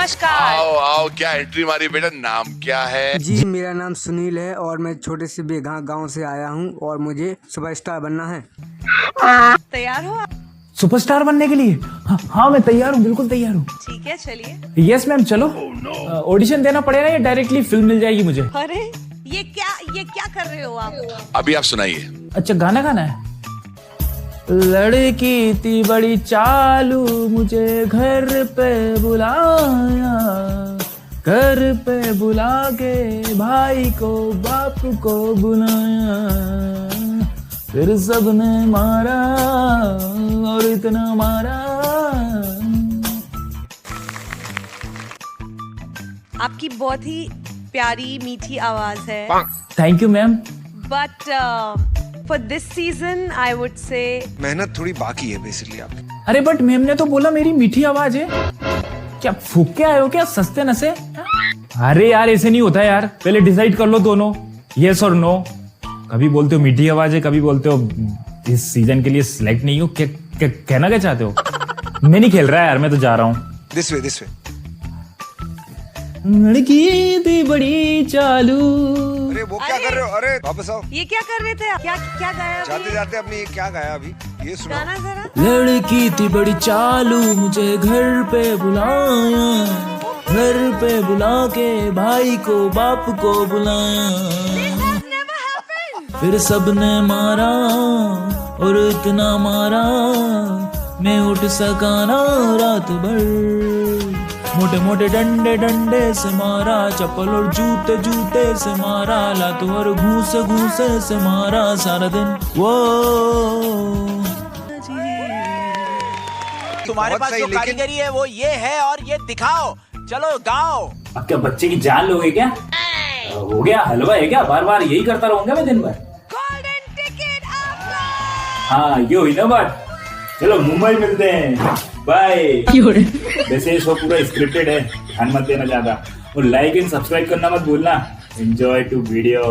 नमस्कार। आओ आओ, क्या एंट्री मारी बेटा, नाम क्या है? जी मेरा नाम सुनील है और मैं छोटे से बेघा गांव से आया हूं और मुझे सुपरस्टार बनना है। तैयार हो आप? सुपरस्टार बनने के लिए? हाँ मैं तैयार हूँ, बिल्कुल तैयार हूँ। ठीक है, चलिए। यस मैम, चलो। ऑडिशन देना पड़ेगा या डायरेक्टली फिल्म मिल जाएगी मुझे? अरे ये क्या कर रहे हो आप? अभी आप सुनाइए। अच्छा, गाना गाना है। लड़की थी बड़ी चालू, मुझे घर पे बुलाया, घर पे बुला के भाई को बाप को बुलाया, फिर सबने मारा और इतना मारा। आपकी बहुत ही प्यारी मीठी आवाज है। Thank you ma'am. But for this season I would say मेहनत थोड़ी बाकी है बेसिकली आप। अरे बट मैम ने तो बोला मेरी मीठी आवाज है। क्या फूक के आए हो क्या सस्ते नशे? अरे यार ऐसे नहीं होता यार, पहले डिसाइड कर लो दोनों, यस और नो। कभी बोलते हो मीठी आवाज है, कभी बोलते हो इस सीजन के लिए सिलेक्ट नहीं हो। क्या कहना क्या चाहते हो? मैं नहीं खेल रहा यार, मैं तो जा रहा हूँ। This way. लड़की थी बड़ी चालू। अरे वो क्या कर रहे हो? अरे वापस आओ। ये क्या कर रहे थे आप? क्या गाया? जाते जाते अपने ये क्या गाया अभी, ये सुनो। गाना जरा। लड़की थी बड़ी चालू, मुझे घर पे बुलाया, घर पे बुला के भाई को बाप को बुलाया, फिर सबने मारा और इतना मारा, मैं उठ सका ना रात भर। मोटे मोटे डंडे डंडे से मारा, चप्पल और जूते जूते से मारा, लातों और घूसे घूसे से मारा सारा दिन। वो तुम्हारे पास जो कारीगरी है वो ये है और ये दिखाओ। चलो गाओ। अब क्या बच्चे की जान लोगे क्या? हो गया हलवा है क्या? बार बार यही करता रहूंगा मैं दिन भर। गोल्डन टिकट हाँ ये हुई ना बात। चलो मुंबई मिलते हैं, बाय। वैसे ये शो पूरा स्क्रिप्टेड है, ध्यान मत देना ज्यादा, और लाइक एंड सब्सक्राइब करना मत भूलना। Enjoy to video.